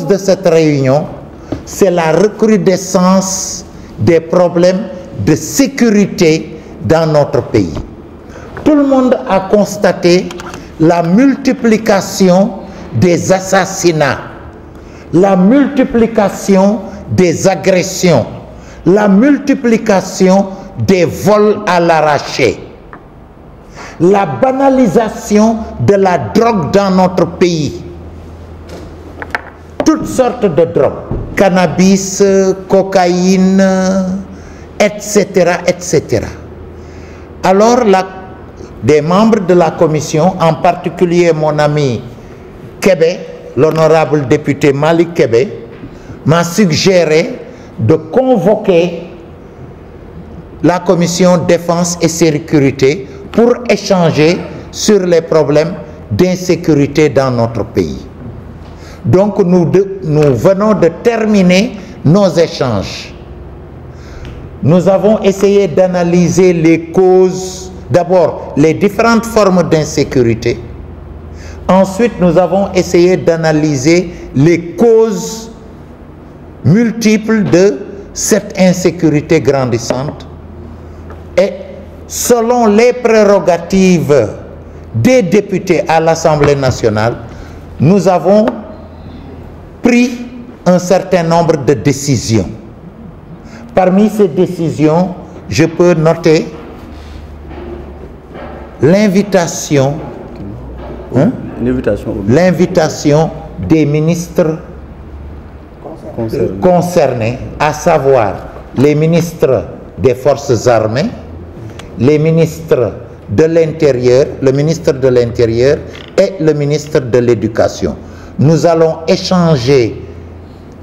de cette réunion, c'est la recrudescence des problèmes de sécurité dans notre pays. Tout le monde a constaté la multiplication des assassinats, la multiplication des agressions, la multiplication des vols à l'arraché, la banalisation de la drogue dans notre pays. Toutes sortes de drogues, cannabis, cocaïne, etc., etc. Alors, des membres de la commission, en particulier mon ami Kébé, l'honorable député Malik Kébé, m'a suggéré de convoquer la commission défense et sécurité pour échanger sur les problèmes d'insécurité dans notre pays. Donc nous venons de terminer nos échanges. Nous avons essayé d'analyser les causes, d'abord les différentes formes d'insécurité. Ensuite, nous avons essayé d'analyser les causes multiples de cette insécurité grandissante. Et selon les prérogatives des députés à l'Assemblée nationale, nous avons pris un certain nombre de décisions. Parmi ces décisions, je peux noter l'invitation des ministres concernés, à savoir les ministres des Forces armées, les ministres de l'Intérieur, le ministre de l'Intérieur et le ministre de l'Éducation. Nous allons échanger,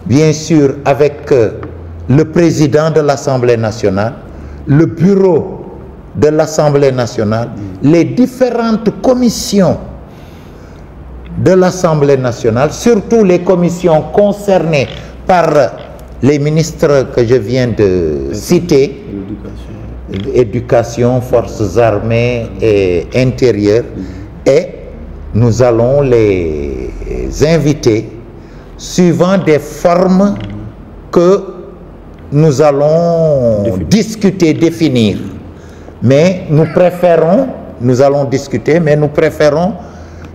bien sûr, avec le président de l'Assemblée nationale, le bureau de l'Assemblée nationale, les différentes commissions de l'Assemblée nationale, surtout les commissions concernées par les ministres que je viens de citer, éducation, forces armées et intérieur, et nous allons les inviter suivant des formes que nous allons discuter, définir. Mais nous préférons, nous allons discuter, mais nous préférons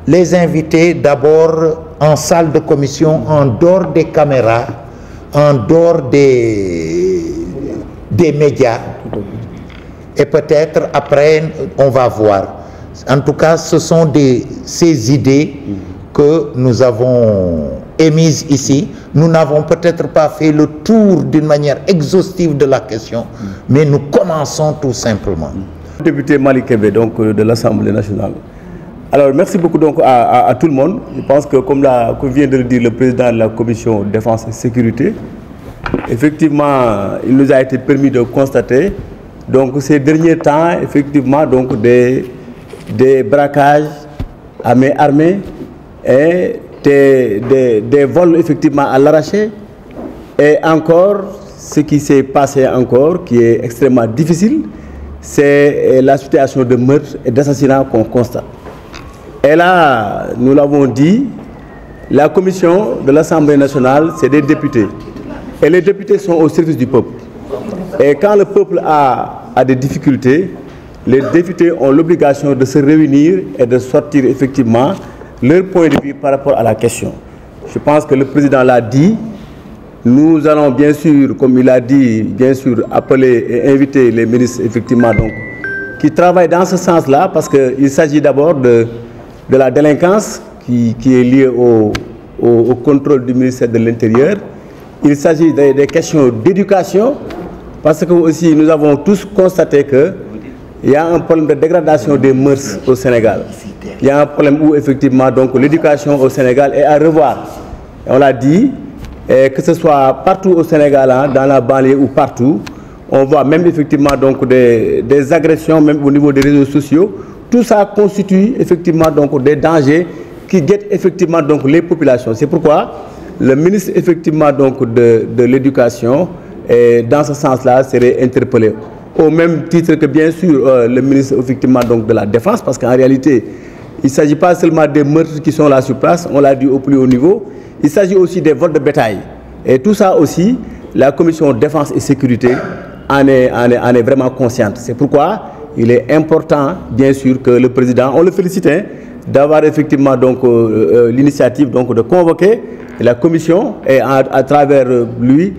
les inviter d'abord en salle de commission, en dehors des caméras, en dehors des médias. Et peut-être après, on va voir. En tout cas, ce sont ces idées que nous avons émises ici. Nous n'avons peut-être pas fait le tour d'une manière exhaustive de la question, mais nous commençons tout simplement. Député Malik Kébé, donc de l'Assemblée nationale. Alors, merci beaucoup donc à tout le monde. Je pense que, comme vient de le dire le président de la commission défense et sécurité, effectivement, il nous a été permis de constater, donc ces derniers temps, effectivement, donc des braquages à main armée et des vols effectivement à l'arraché. Et encore, ce qui s'est passé encore, qui est extrêmement difficile, c'est la situation de meurtre et d'assassinat qu'on constate. Et là, nous l'avons dit, la commission de l'Assemblée nationale, c'est des députés. Et les députés sont au service du peuple. Et quand le peuple a des difficultés, les députés ont l'obligation de se réunir et de sortir effectivement leur point de vue par rapport à la question. Je pense que le président l'a dit. Nous allons bien sûr, comme il a dit, bien sûr appeler et inviter les ministres effectivement donc, qui travaillent dans ce sens-là, parce qu'il s'agit d'abord de la délinquance qui est liée au contrôle du ministère de l'Intérieur. Il s'agit des questions d'éducation, parce que aussi nous avons tous constaté qu'il y a un problème de dégradation des mœurs au Sénégal. Il y a un problème où effectivement donc l'éducation au Sénégal est à revoir. Et on l'a dit, que ce soit partout au Sénégal, hein, dans la banlieue ou partout, on voit même effectivement donc des agressions, même au niveau des réseaux sociaux. Tout ça constitue effectivement donc des dangers qui guettent effectivement donc les populations. C'est pourquoi le ministre effectivement donc de l'éducation, dans ce sens-là, serait interpellé. Au même titre que bien sûr le ministre effectivement donc de la Défense, parce qu'en réalité, il ne s'agit pas seulement des meurtres qui sont là sur place, on l'a dit au plus haut niveau, il s'agit aussi des vols de bétail. Et tout ça aussi, la commission défense et sécurité en est vraiment consciente. C'est pourquoi il est important, bien sûr, que le président, on le félicite, hein, d'avoir effectivement donc l'initiative donc de convoquer la commission et à travers lui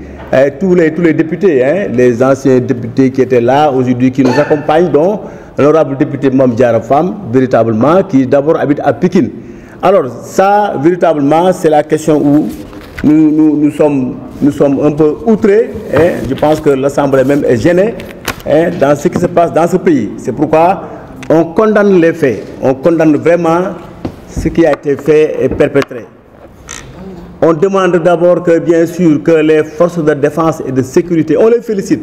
tous les députés, hein, les anciens députés qui étaient là aujourd'hui, qui nous accompagnent, dont l'honorable député Mame Diarra Fam, véritablement, qui d'abord habite à Pikine. Alors ça, véritablement, c'est la question où nous sommes un peu outrés, hein. Je pense que l'Assemblée même est gênée, hein, dans ce qui se passe dans ce pays. C'est pourquoi on condamne les faits, on condamne vraiment ce qui a été fait et perpétré. On demande d'abord que, bien sûr, que les forces de défense et de sécurité, on les félicite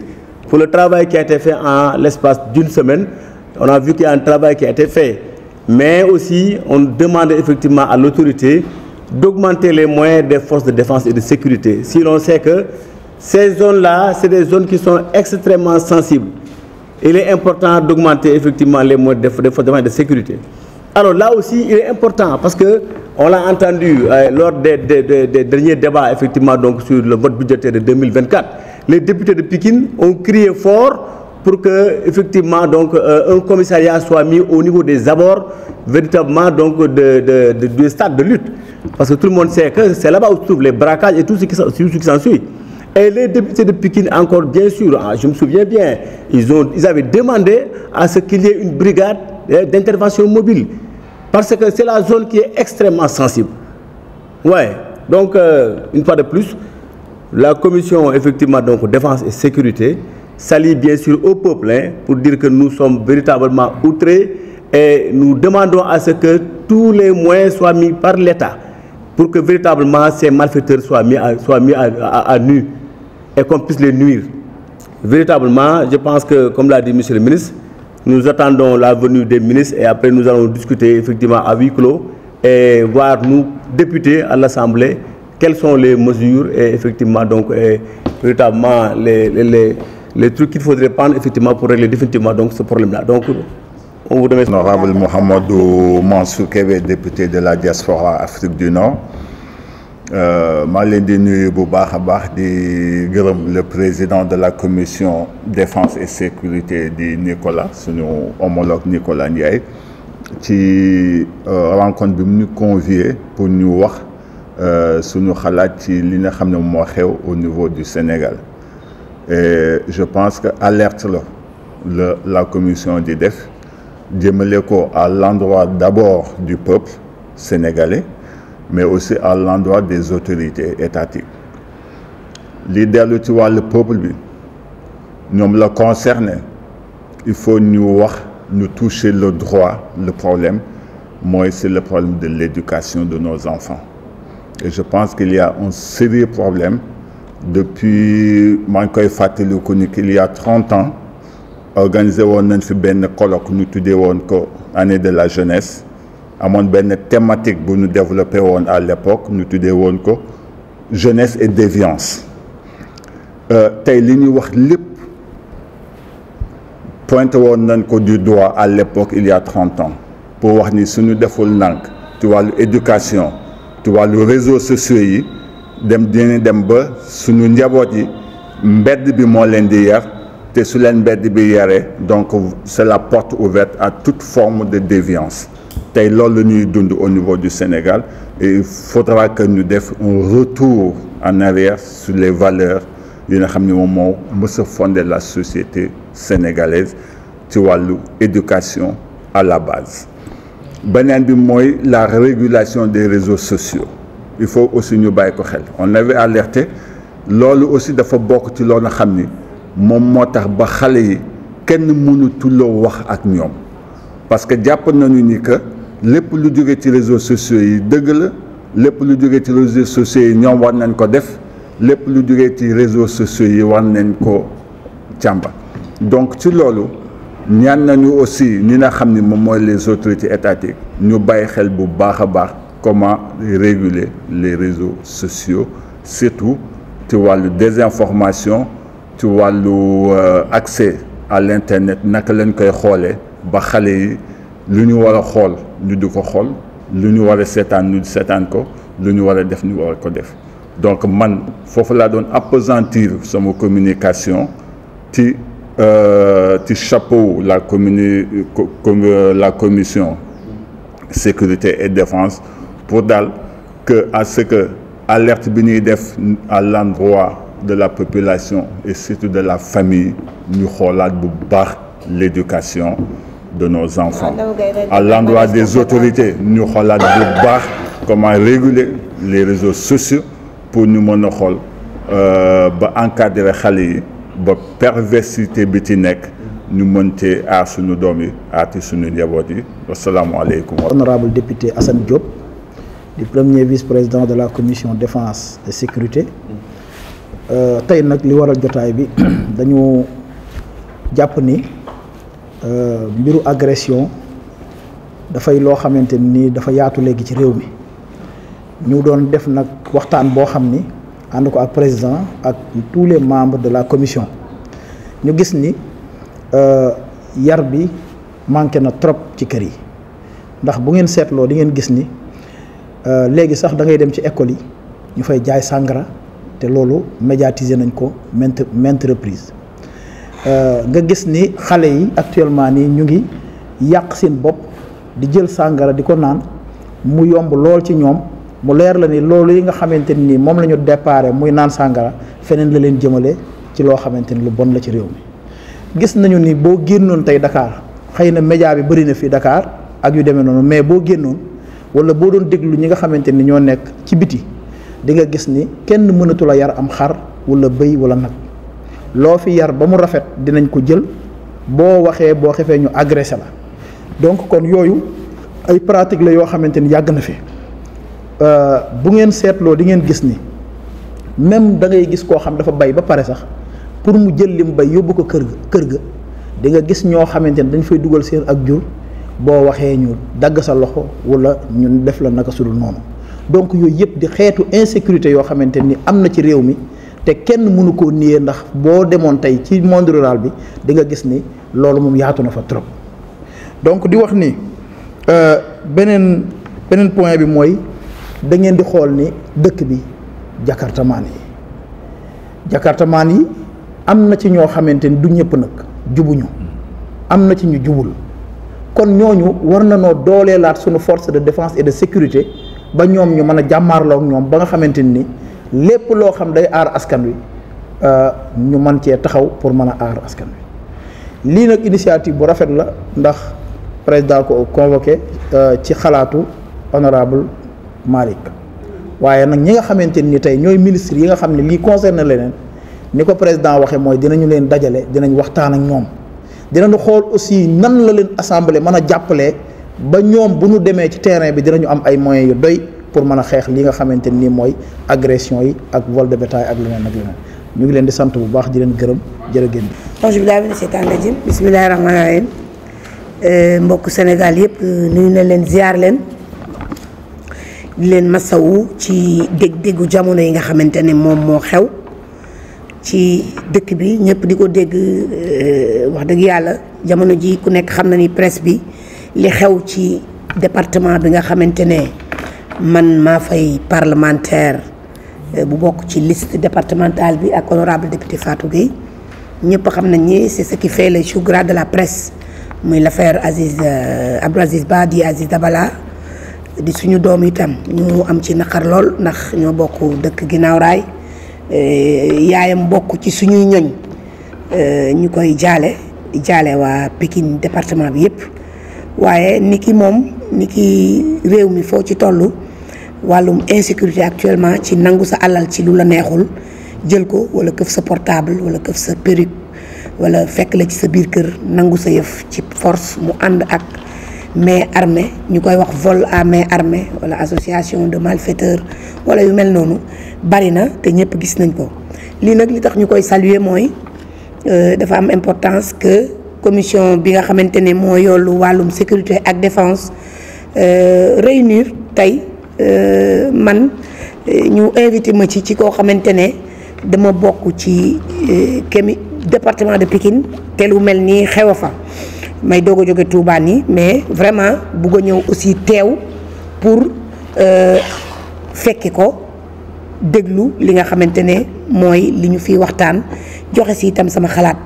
pour le travail qui a été fait en l'espace d'une semaine. On a vu qu'il y a un travail qui a été fait. Mais aussi, on demande effectivement à l'autorité d'augmenter les moyens des forces de défense et de sécurité. Si l'on sait que ces zones-là, c'est des zones qui sont extrêmement sensibles. Il est important d'augmenter effectivement les moyens des forces de défense et de sécurité. Alors là aussi, il est important parce que on l'a entendu lors des derniers débats effectivement donc sur le vote budgétaire de 2024. Les députés de Pikine ont crié fort pour que effectivement donc un commissariat soit mis au niveau des abords véritablement donc du stade de lutte, parce que tout le monde sait que c'est là-bas où se trouvent les braquages et tout ce qui s'ensuit. Et les députés de Pikine encore, bien sûr, je me souviens bien, ils avaient demandé à ce qu'il y ait une brigade d'intervention mobile, parce que c'est la zone qui est extrêmement sensible. Ouais. Donc une fois de plus, la commission effectivement donc défense et sécurité s'allie bien sûr au peuple, hein, pour dire que nous sommes véritablement outrés et nous demandons à ce que tous les moyens soient mis par l'État pour que véritablement ces malfaiteurs soient mis à nu et qu'on puisse les nuire. Véritablement, je pense que, comme l'a dit M. le ministre, nous attendons la venue des ministres et après nous allons discuter effectivement à huis clos et voir nous, députés à l'Assemblée, quelles sont les mesures et effectivement donc véritablement les trucs qu'il faudrait prendre effectivement pour régler définitivement donc ce problème-là. Donc on vous remercie. Honorable Mohamedou Mansour Kébé, député de la diaspora Afrique du Nord. maa ngi leen di nuyu bu baax a baax di gërëm le président de la commission défense et sécurité di Nicolas, suñu homologue Nicolas Ndiaye, ci rencontre bi mu ñu convié pour ñu wax suñu xalaat ci li nga xam ne moo xew au niveau du Sénégal. Et je pense que alerte la commission di def jëmale ko à l'endroit d'abord du peuple sénégalais, mais aussi à l'endroit des autorités étatiques. Li dellu ci wàllu peuple bi ñoom la concerné, il faut ñu toucher le droit. Le problème c'est le problème de l'éducation de nos enfants. Et je pense qu'il y a un sérieux problème depuis qu'il y a 30 ans organisé woon nañ fi benn colloque ñu tuddee woon ko année de la jeunesse. Amoon benn thématique bu ñu développé woon à l'époque ñu tuddee woon ko jeunesse et déviance. Tey li ñuy wax lépp pointé woon nañ ko du doigt à l'époque il y a 30 ans pour wax ni suñu deful nànk ci wàllu éducation ci wàllu réseaux sociaux yi dina dem ba suñu njaboot yi mbedd bi moo leen di yar te su leen mbedd bi yaree donc c'est la porte ouverte à toute forme de déviance. Tey loolu ñuy dund au niveau du Sénégal et il faudra que ñu def un retour en arrière sur les valeurs yi nga xam ne moom moo mës a fonder la société sénégalaise ci wàllu éducation à la base. Beneen bi mooy la régulation des réseaux sociaux. Il faut aussi ñu bàyyi ko xel. On avait alerté loolu aussi dafa bokk ci loolu nga xam ni moom moo tax ba xale yi kenn mënutuloo wax ak ñoom, parce que jàpp nañu ni que lépp lu jóge ci réseaux sociaux yi dëgg la, lépp lu jóge ci réseaux sociaux yi ñoom war nañ ko def, lépp lu jóge ci réseaux sociaux yi war nañ ko càmbar. Donc ci loolu ñaan nañu aussi ñi nga xam ni moom mooy les autorités étatiques ñu bàyyi xel bu baax a baax comment réguler les réseaux sociaux, surtout ci wàllu désinformation, ci wàllu accès à l'internet, naka lañ koy xoolee ba xale yi lu ñu war a xool ñu di ko xool lu ñu war a seetaan ñu seetaan ko lu ñu war a def ñu war ko def donc man foofu laa doon appesantir sama communication ci chapeau la commission sécurité et défense pour daal que à ce que alerte bi ñuy def à l'endroit de la population et surtout de la famille ñu xoolaat bu baax l'éducation de nos enfants à l'endroit des autorités ñu xoolaat bu baax comment réguler les réseaux sociaux pour ñu mën a xool ba encadrer xale yi ba perversité bi ci nekk ñu mën cee aar suñu doom yi aar ci suñu njaboot yi asalaamaaleykum. Honorable député Assane Diop di premier vice-président de la commission défense et sécurité tey nag li waral jotaay bi dañu jàpp ni mbiru agression dafay loo xamante ni dafa yaatu léegi ci réew mi ñu doon def nag waxtaan boo xam ni ànd ko ak président ak tous les membres de la commission ñu gis ni yar bi manqué na trop ci kër yi ndax bu ngeen seetloo di ngeen gis ni léegi sax da ngay dem ci école yi ñu fay jaay sàngara te loolu médiatiser nañ ko maintes reprises nga gis ni xale yi actuellement nii ñu ngi yàq seen bopp di jël sàngara di ko naan mu yomb lool ci ñoom mu leer la ni loolu yi nga xamante ni moom la ñu déparé muy naan sàngara feneen la leen jëmale ci loo xamante ni lu bon la ci réew mi gis nañu ni boo génnoon tey Dakar xëy na média bi bëri na fi Dakar ak yu demee noonu mais boo génnoon wala boo doon déglu ñi nga xamante ni ñoo nekk ci biti di nga gis ni kenn mënatu la yar am xar wala bëy wala nag loo fi yar ba mu rafet dinañ ko jël boo waxee boo xefee ñu agressé la donc kon yooyu ay pratique la yoo xamante ni yàgg na fi bu ngeen seetloo di ngeen gis ni même da ngay gis koo xam dafa bay ba pare sax pour mu jël lim bay yóbbu ko kër ga di nga gis ñoo xamante ni dañ fay dugal seen ak jur boo waxee ñu dagg sa loxo wala ñu def la naka sudul noonu donc yooyu yëpp di xeetu insécurité yoo xamante ni am na ci réew mi te kenn mënu koo nier ndax boo demoon tey ci monde rural bi di nga gis ni loolu moom yaatu na fa trop donc di wax ni beneen point bi mooy da ngeen di xool ni dëkk bi jakartamaan yi am na ci ñoo xamante ni du ñëpp nag jubuñu am na ci ñu jubul kon ñooñu war na noo dooleelaat suñu force de défense et de sécurité ba ñoom ñu mën a jàmmaarloo ak ñoom ba nga xamante ni lépp loo xam day aar askan wi ñu mën cee taxaw pour mën a aar askan wi lii nag initiative bu rafet la ndax président ko convoqué ci xalaatu honorable Malick waaye nag ñi nga xamante ni tey ñooy ministre yi nga xam ne lii concerne leneen ni ko président waxee mooy dinañu leen dajale dinañ waxtaan ak ñoom dinañu xool aussi nan la leen assemblée mën a jàppalee ba ñoom bu ñu demee ci terrain bi dinañu am ay moyens yu doy pour mën a xeex li nga xamante ni mooy agression yi ak vol de bétail ak leneen ak leneen ñu ngi leen di sant bu baax di leen gërëm jërëgéen bi auzu billaahi mina sheytaani rajiim bismillaahi rahmaani rahiim mbokk Sénégal yëpp nuyu na leen ziar leen di leen masawu ci dégg-déggu jamono yi nga xamante ne moom moo xew ci dëkk bi ñëpp di ko dégg wax dëgg yàlla jamono ji ku nekk xam na ni presse bi li xew ci département bi nga xamante ne man maa fay parlementaire bu bokk ci liste départementale bi ak honorable député Fatou Gueye ñëpp xam nañ ni c'est ce qui fait le chou gras de la presse muy l'affaire Abdou Aziz Ba di Aziz Dabala di suñu doom itam ñu am ci naqar lool ndax ñoo bokk dëkk ginnaaw raay yaayam bokk ci suñuy ñoñ ñu koy jaale waa Pikine département bi yëpp waaye ni ki réew mi foo ci toll wàllum insécurité actuellement ci nangu sa alal ci lu la neexul jël ko wala këf sa portable wala këf sa perruque wala fekk la ci sa biir kër nangu sa yëf ci force mu ànd ak main armée ñu koy wax vol à main armée wala association de malfaiteurs wala yu mel noonu bari na te ñëpp gis nañ ko lii nag li tax ñu koy saluer mooy dafa am importance que commission bi nga xamante ne moo yoolu wàllum sécurité ak défense réunir tey man ñu invité ma ci koo xamante ne dama bokk ci département de Pikine te lu mel nii xew a fa may doog a jóge Touba nii mais vraiment bugg a ñëw aussi teew pour fekki ko déglu li nga xamante ne mooy li ñu fiy waxtaan joxe si itam sama xalaat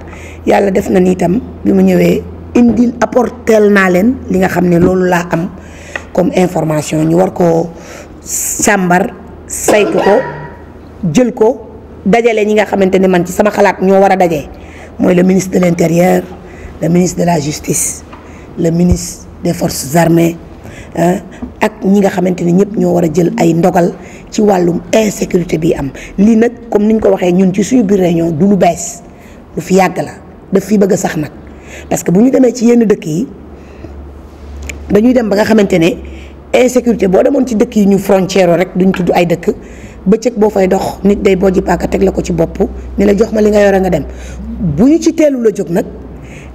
yàlla def na ni itam bi mu ñëwee indil apporteel naa leen li nga xam ne loolu laa am comme information ñu war ko càmbar saytu ko jël ko dajale ñi nga xamante ne man ci sama xalaat ñoo war a daje mooy le ministre de l'intérieur, le ministre de la justice, le ministre des forces armées ak ñi nga xamante ne ñëpp ñoo war a jël ay ndogal ci wàllum insécurité bi am lii nag comme niñ ko waxee ñun ci suñu biir réunion du lu bees lu fi yàgg la daf fi bëgg a sax nag parce que bu ñu demee ci yenn dëkk yi dañuy dem ba nga xamante ne insécurité boo demoon ci dëkk yi ñu frontière rek duñ tudd ay dëkk bëccëg boo fay dox nit day bojji paaka teg la ko ci bopp ni la jox ma li nga yore nga dem bu ñu ci teelu la jóg nag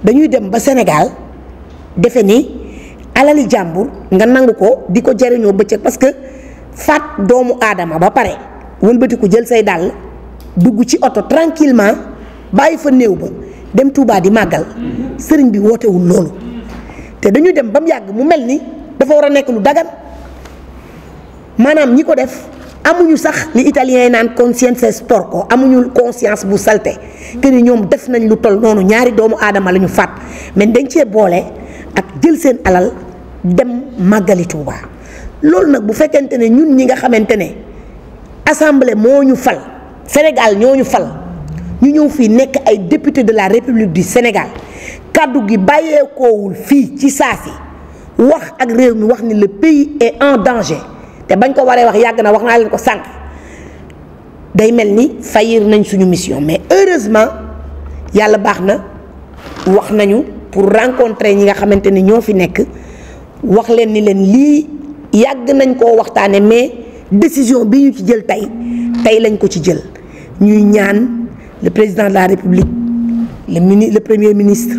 dañuy dem ba Sénégal defe ni alali jàmbur nga nangu ko di ko jariñoo bëccëg parce que faat doomu aadama ba pare wëlbatiku jël say dàll dugg ci oto tranquillement bàyyi fa néew ba dem Touba di màggal sëriñ bi wootewul loolu te dañuy dem ba mu yàgg mu mel ni dafa war a nekk lu dagan maanaam ñi ko def amuñu sax li italien yi naan conscienza sporco amuñu conscience bu salte que ni ñoom def nañ lu toll noonu ñaari doomu aadama la ñu faat mais dañ cee boole ak jël seen alal dem màggali Touba loolu nag bu fekkente ne ñun ñi nga xamante ne assemblée moo ñu fal Sénégal ñoo ñu fal ñu ñëw fii nekk ay député de la République du Sénégal kàddu gi bàyyeekoowul fii ci saasi wax ak réew mi wax ni le pays est en danger te bañ ko waree wax yàgg na wax naa leen ko sànq day mel ni faillir nañ suñu mission mais heureusement yàlla baax na wax nañu pour rencontrer ñi nga xamante ni ñoo fi nekk wax leen ni leen lii yàgg nañ koo waxtaane mais décision bi ñu ci jël tey lañ ko ci jël ñuy ñaan le président de la République le premier ministre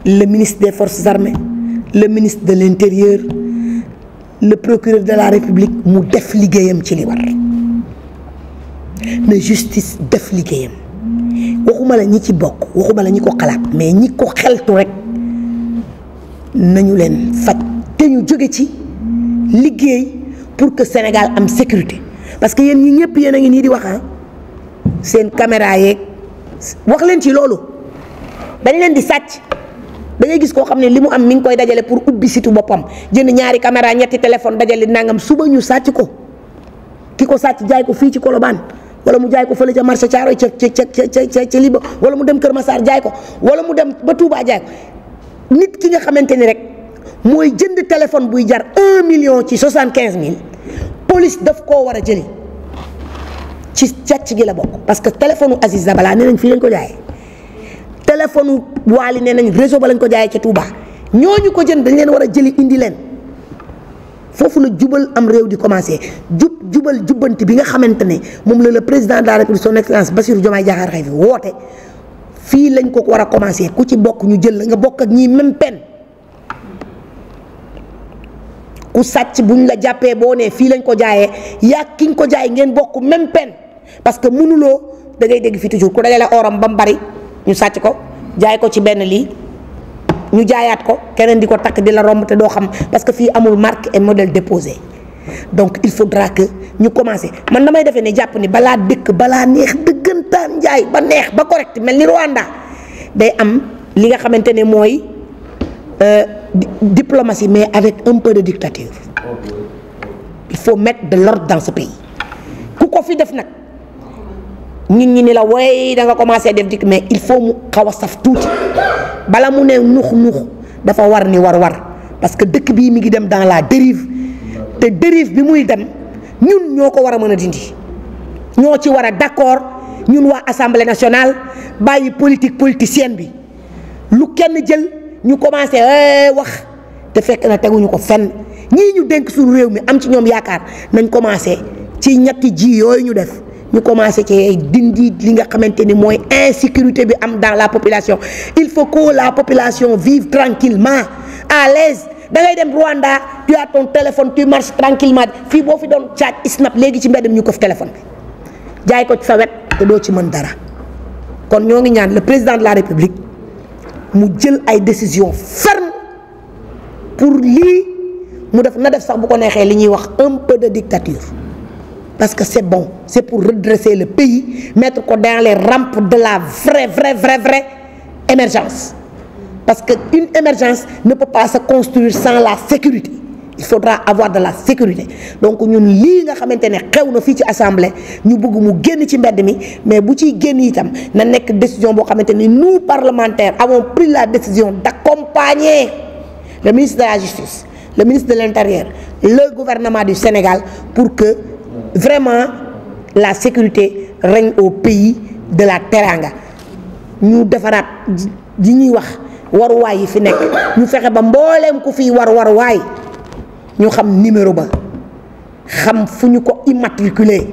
le ministre des forces armées le ministre de l'intérieur le procureur de la République mu def liggéeyam ci li war na justice def liggéeyam waxuma la ñi ci bokk waxuma la ñi ko xalaat mais ñi ko xeltu rek nañu leen faj te ñu jóge ci liggéey pour que Sénégal am sécurité parce que yéen ñi ñëpp yéen a ngi nii di wax seen caméra yeeg wax leen ci loolu dañ leen di sàcc da ngay gis koo xam ne li mu am mi ngi koy dajale pour ubbi situ boppam jënd ñaari caméra ñetti téléphone dajale nangam suba ñu sàcc ko ki ko sàcc jaay ko fii ci Colobane wala mu jaay ko fële ca marché Thiaroye ca Liba wala mu dem Kër Massar jaay ko wala mu dem ba Touba jaay ko nit ki nga xamante ni rek mooy jënd téléphone buy jar 1 million ci 75 000 police daf koo war a jëli ci càcc gi la bokk parce que téléphone Aziz Dabala nee nañ fii lañ ko jaayee téléphone Waly nee nañ réseau ba lañ ko jaayee ca Touba ñooñu ko jënd dañ leen war a jëli indi leen foofu la jubal am réew di commencé jubal jubbanti bi nga xamante ne moom la le président de la République son excellence Bassirou Diomaye Diakhar Faye fi woote fii lañ ko war a commencé ku ci bokk ñu jël la nga bokk ak ñii même peine ku sàcc buñ la jàppee boo nee fii lañ ko jaayee yaa ki nga ko jaay ngeen bokk même peine parce que mënuloo da ngay dégg fii toujours ku dajale oram ba mu bari ñu sàcc ko jaay ko ci benn lii ñu jaayaat ko keneen di ko takk di la romb te doo xam parce que fii amul marque et modèle déposé donc il faudra que ñu commencé man damay defee ne jàpp ni balaa dëkk balaa neex dëggantaan njaay ba neex ba correct mel ni Rwanda day am li nga xamante ne mooy diplomatie mais avec un peu de dictature il faut mettre de l'ordre dans ce pays ku ko fi def nag nit ñi ni la way da nga commencé def dik mais il faut mu xaw a saf tuuti bala mu ne nux dafa war ni war parce que dëkk bii mi ngi dem dans la dérive te dérive bi muy dem ñun ñoo ko war a mën a dindi ñoo ci war a d'accord ñun waa assemblée nationale bàyyi politique politicienne bi lu kenn jël ñu commencé wax te fekk na teguñu ko fenn ñii ñu dénk suñu réew mi am ci ñoom yaakaar nañ commencé ci ñetti ji yooyu ñu def ñu commencé ci dindi li nga xamante ni mooy insécurité bi am dans la population il faut que la population vive tranquillement à l'aise da ngay dem Rwanda tu as ton téléphone tu marches tranquillement fii boo fi doon caaj snap léegi ci mbedd mi ñu ko fi téléphone bi jaay ko ci sa wet te doo ci mën dara kon ñoo ngi ñaan le président de la République mu jël ay décisions fermes pour lii mu def na def sax bu ko neexee li ñuy wax un peu de dictature parce que c'est bon, c'est pour redresser le pays, mettre dans les rampes de la vraie émergence. Parce qu'une émergence ne peut pas se construire sans la sécurité. Il faudra avoir de la sécurité. Donc ñun lii nga xamante ne xew na fii ci assemblée ñu bëgg mu génn ci mbedd mi mais bu ciy génn itam na nekk décision boo xamante ne nous parlementaires avons pris la décision d'accompagner le ministre de la Justice, le ministre de l'Intérieur, le gouvernement du Sénégal pour que vraiment la sécurité règne au pays de la teranga. Ñu defaraat di ñuy wax waruwaay yi fi nekk ñu fexe ba mbooleem ku fi waruwaay ñu xam numéro ba xam fu ñu ko immatriculé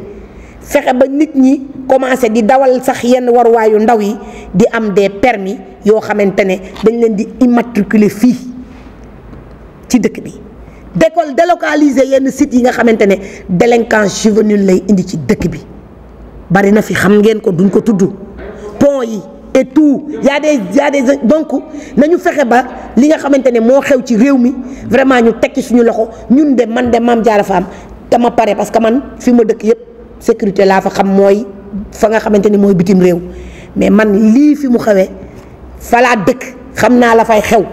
fexe ba nit ñi commencé di dawal sax yenn waruwaayu ndaw yi di am des permis yoo xamante ne dañ leen di immatriculé fii ci dëkk bi délocaliser yenn sites yi nga xamante ne délinquance juvénile lay indi ci dëkk bi bari na fi xam ngeen ko duñ ko tudd pont yi et tout y a des donc nañu fexe ba li nga xamante ne moo xew ci réew mi vraiment ñu tekki suñu loxo ñun de man de Mame Diarra Fam dama pare parce que man fi ma dëkk yëpp sécurité laa fa xam mooy fa nga xamante ni mooy bitim réew mais man lii fi mu xewee fa laa dëkk xam naa la fay xew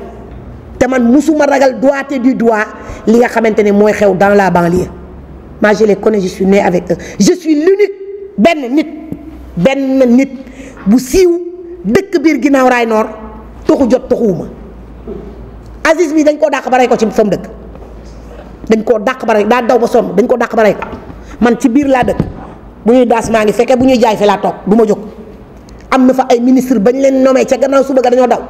te man musuma ragal doigté du doigt li nga xamante ne mooy xew dans la banlieue moi je les connais, je suis né avec eux, je suis l'unique benn nit bu siiw dëkk biir ginnaaw raay noor toxu jot toxuwuma Aziz mi dañ koo dàq ba rey ko ci fa mu dëkk dañ koo dàq ba rey daa daw ba sonn dañ koo dàq ba rey ko man ci biir laa dëkk bu ñuy daas maa ngi fekkee bu ñuy jaay fi laa toog du ma jóg am na fa ay ministre bañ leen nommé ca gannaaw suba ga dañoo daw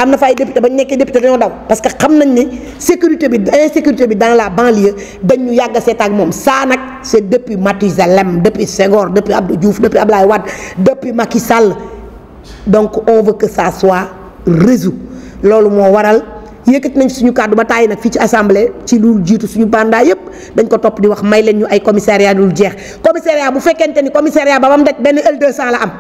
am na fa ay député bañ nekkee député dañoo daw parce que xam nañ ne sécurité bi insécurité bi dans la banlieue dañ ñu yàgg a seet ak moom saa nag c'est depuis Mathusalem depuis Senghor depuis Abdou Diouf depuis Abdoulaye Wade depuis Macky Sall. Donc on veut que ça soit résolu loolu moo waral yëkkati nañ suñu kàddu ba tàyyi nag fii ci assemblée ci lu jiitu suñu mandat yëpp dañ ko topp di wax may leen ñu ay commissariat dul jeex commissariat bu fekkente ni commissariat ba mu daj benn L200 la am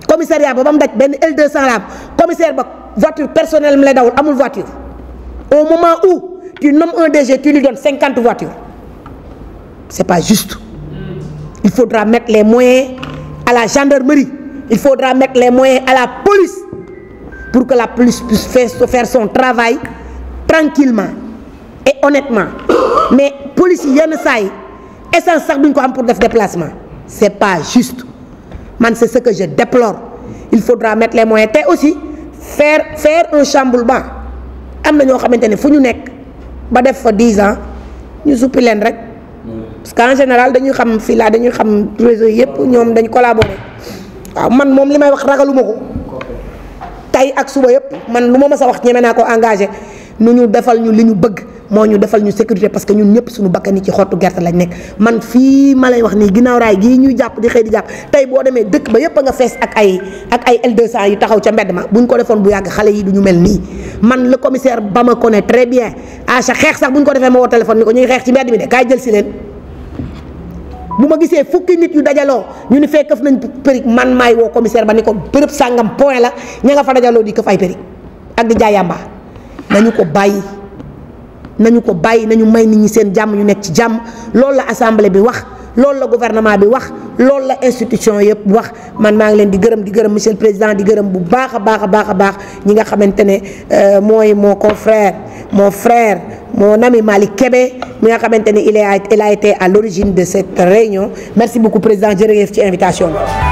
commissariat ba mu daj benn L200 la am commissaire ba voiture personnelle mu lay dawul amul voiture au moment où tu nommes un DG tu lui donnes 50 voitures c'est pas juste. Il faudra mettre les moyens à la gendarmerie. Il faudra mettre les moyens à la police pour que la police puisse faire son travail tranquillement et honnêtement. Mais police yi yenn saa yi essence sax duñ ko am pour def déplacement. C'est pas juste. Man, c'est ce que je déplore. Il faudra mettre les moyens te aussi faire un chamboulement. Am na ñoo xamante ne fu ñu nekk ba def fa 10 ans ñu suppi leen rek parce qu'en général dañuy xam fii laa dañuy xam réseau yëpp ñoom dañ collaborer. waaw man moom li may wax ragaluma ko tey ak suba yëpp man lu ma mës a wax ñeme naa ko engagé nu ñu defal ñu li ñu bëgg moo ñu defal ñu sécurité parce que ñun ñëpp suñu bakkan yi ci xottu gerte lañ nekk man fii ma lay wax nii ginnaaw raay gii ñuy jàpp di xëy di jàpp tey boo demee dëkk ba yëpp a nga fees ak ay L200 yu taxaw ca mbedd ma buñ ko defoon bu yàgg xale yi du ñu mel nii man le commissaire ba ma connaît très bien à chaque xeex sax buñ ko defee ma woo téléphone ni ko ñuy xeex ci mbedd mi de kaay jël si leen bu ma gisee fukki nit yu dajaloo ñu ni fekk nañ périg man maay woo commissaire ba ni ko bërëb sàngam point la ña nga fa dajaloo di ko fay périg ak di jaay yàmba nañu ko bàyyi nañu may nit ñi seen jàmm ñu nekk ci jàmm loolu la assemblée bi wax loolu la gouvernement bi wax loolu la institution yëpp wax man maa ngi leen di gërëm monsieur le président di gërëm bu baax a baax ñi nga xamante ne mooy mon confrère mon frère mon ami Malick Kébé mi nga xamante ne il a été à l'origine de cette réunion merci beaucoup président jërëjëf ci invitation bi